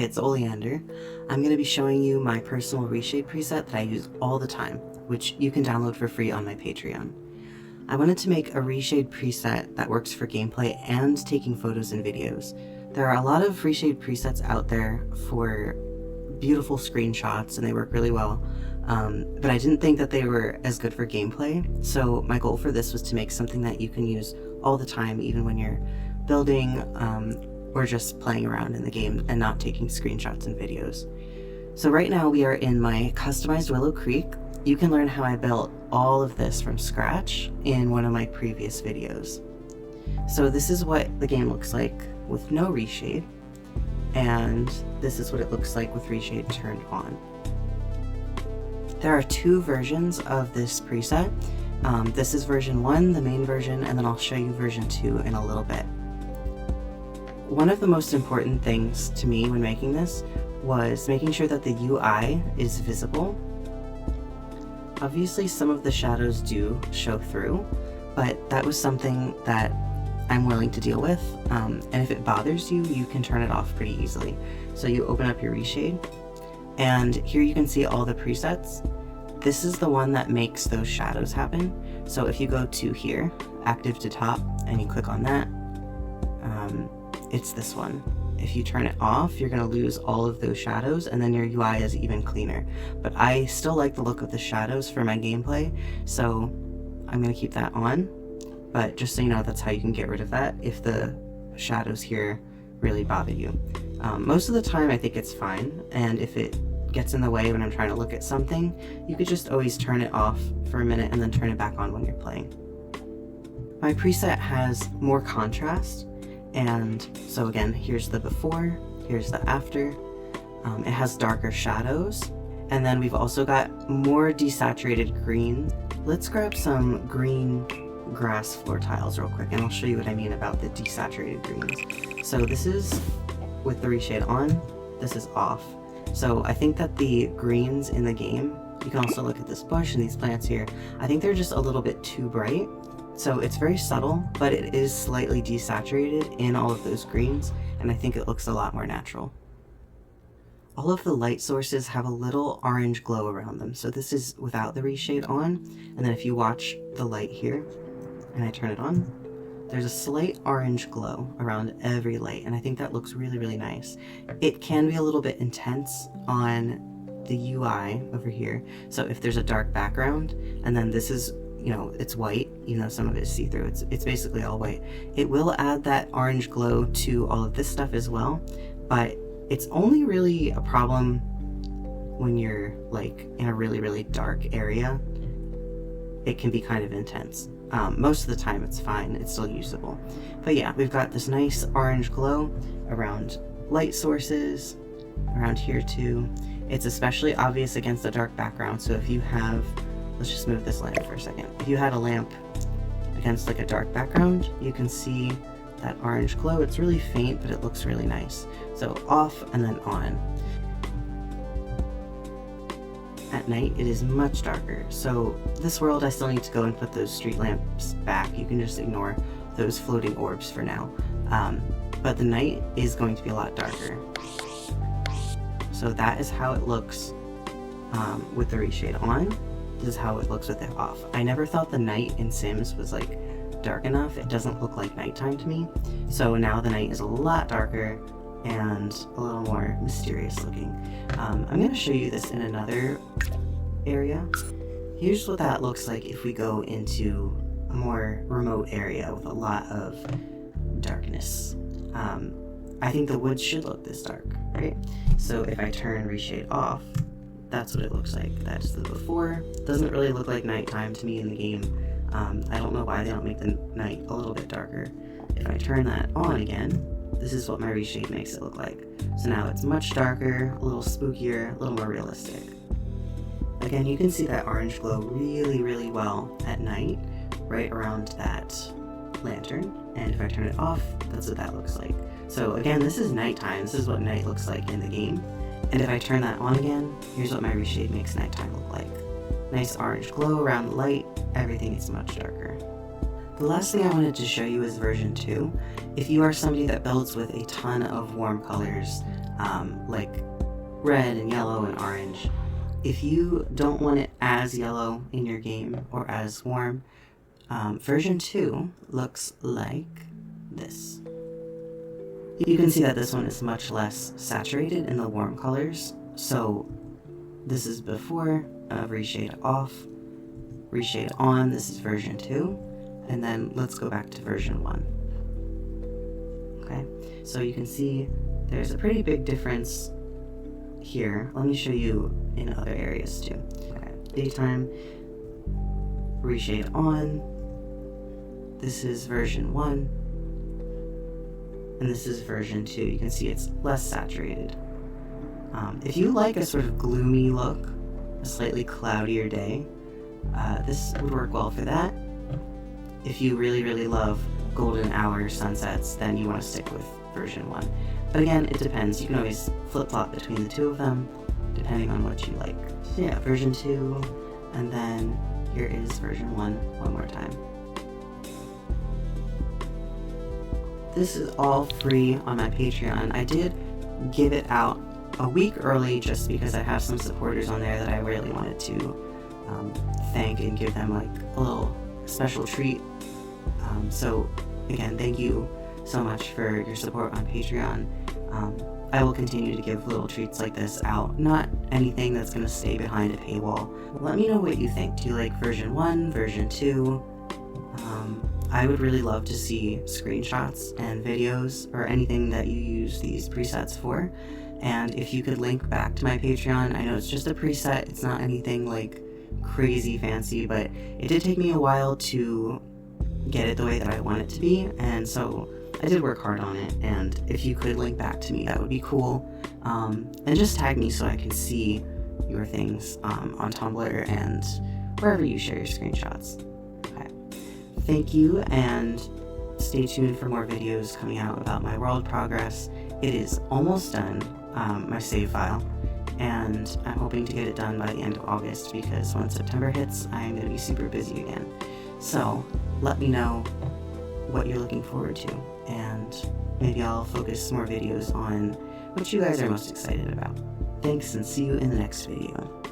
it's Oleander. I'm going to be showing you my personal reshade preset that I use all the time, which you can download for free on my Patreon. I wanted to make a reshade preset that works for gameplay and taking photos and videos. There are a lot of reshade presets out there for beautiful screenshots and they work really well, but I didn't think that they were as good for gameplay, so my goal for this was to make something that you can use all the time, even when you're building or just playing around in the game and not taking screenshots and videos. So right now we are in my customized Willow Creek. You can learn how I built all of this from scratch in one of my previous videos. So this is what the game looks like with no reshade, and this is what it looks like with reshade turned on. There are two versions of this preset. This is version 1, the main version, and then I'll show you version 2 in a little bit. One of the most important things to me when making this was making sure that the UI is visible. Obviously some of the shadows do show through, but that was something that I'm willing to deal with, and if it bothers you, you can turn it off pretty easily. So you open up your reshade, and here you can see all the presets. This is the one that makes those shadows happen. So if you go to here, active to top, and you click on that, it's this one. If you turn it off, you're going to lose all of those shadows, and then your UI is even cleaner. But I still like the look of the shadows for my gameplay, so I'm going to keep that on. But just so you know, that's how you can get rid of that if the shadows here really bother you. Most of the time I think it's fine, and if it gets in the way when I'm trying to look at something, you could just always turn it off for a minute and then turn it back on when you're playing. My preset has more contrast, and so again, here's the before, here's the after. It has darker shadows, and then we've also got more desaturated green. Let's grab some green grass floor tiles real quick, and I'll show you what I mean about the desaturated greens. So this is with the reshade on, this is off. So I think that the greens in the game, you can also look at this bush and these plants here, I think they're just a little bit too bright. So it's very subtle, but it is slightly desaturated in all of those greens, and I think it looks a lot more natural. All of the light sources have a little orange glow around them. So this is without the reshade on, and then if you watch the light here, and I turn it on, there's a slight orange glow around every light, and I think that looks really, really nice. It can be a little bit intense on the UI over here. So if there's a dark background, and then this is, you know, it's white, you know, some of it is see-through, it's basically all white. It will add that orange glow to all of this stuff as well, but it's only really a problem when you're like in a really, really dark area. It can be kind of intense. Most of the time it's fine, it's still usable. But yeah, we've got this nice orange glow around light sources, around here too. It's especially obvious against a dark background, so if you have, let's just move this lamp for a second. If you had a lamp against like a dark background, you can see that orange glow. It's really faint, but it looks really nice. So off and then on. At night, it is much darker. So this world, I still need to go and put those street lamps back. You can just ignore those floating orbs for now. But the night is going to be a lot darker. So that is how it looks with the reshade on. This is how it looks with it off. I never thought the night in Sims was like dark enough. It doesn't look like nighttime to me. So now the night is a lot darker and a little more mysterious looking. I'm going to show you this in another area. Here's what that looks like if we go into a more remote area with a lot of darkness. I think the woods should look this dark, right? So if I turn reshade off, that's what it looks like. That's the before. Doesn't really look like nighttime to me in the game. I don't know why they don't make the night a little bit darker. If I turn that on again, this is what my reshade makes it look like. So now it's much darker, a little spookier, a little more realistic. Again, you can see that orange glow really, really well at night, right around that lantern. And if I turn it off, that's what that looks like. So again, this is nighttime. This is what night looks like in the game. And if I turn that on again, here's what my reshade makes nighttime look like. Nice orange glow around the light, everything is much darker. The last thing I wanted to show you is version 2. If you are somebody that builds with a ton of warm colors, like red and yellow and orange. If you don't want it as yellow in your game or as warm, version 2 looks like this. You can see that this one is much less saturated in the warm colors. So this is before, reshade off, reshade on, this is version 2, and then let's go back to version 1. Okay, so you can see there's a pretty big difference here. Let me show you in other areas too. Okay, daytime, reshade on, this is version 1, and this is version 2. You can see it's less saturated. If you like a sort of gloomy look, a slightly cloudier day, this would work well for that. If you really, really love golden hour sunsets, then you want to stick with version 1. But again, it depends. You can always flip-flop between the two of them, depending on what you like. So yeah, version 2, and then here is version 1 one more time. This is all free on my Patreon. I did give it out a week early just because I have some supporters on there that I really wanted to thank and give them like a little special treat. So again, thank you so much for your support on Patreon. I will continue to give little treats like this out, not anything that's going to stay behind a paywall. Let me know what you think. Do you like version 1, version 2? I would really love to see screenshots and videos or anything that you use these presets for. And if you could link back to my Patreon, I know it's just a preset, it's not anything like crazy fancy, but it did take me a while to get it the way that I want it to be, and so I did work hard on it, and if you could link back to me, that would be cool. And just tag me so I can see your things on Tumblr and wherever you share your screenshots. Okay. Thank you, and stay tuned for more videos coming out about my world progress. It is almost done, my save file, and I'm hoping to get it done by the end of August because when September hits, I'm going to be super busy again. So let me know what you're looking forward to, and maybe I'll focus more videos on what you guys are most excited about. Thanks, and see you in the next video.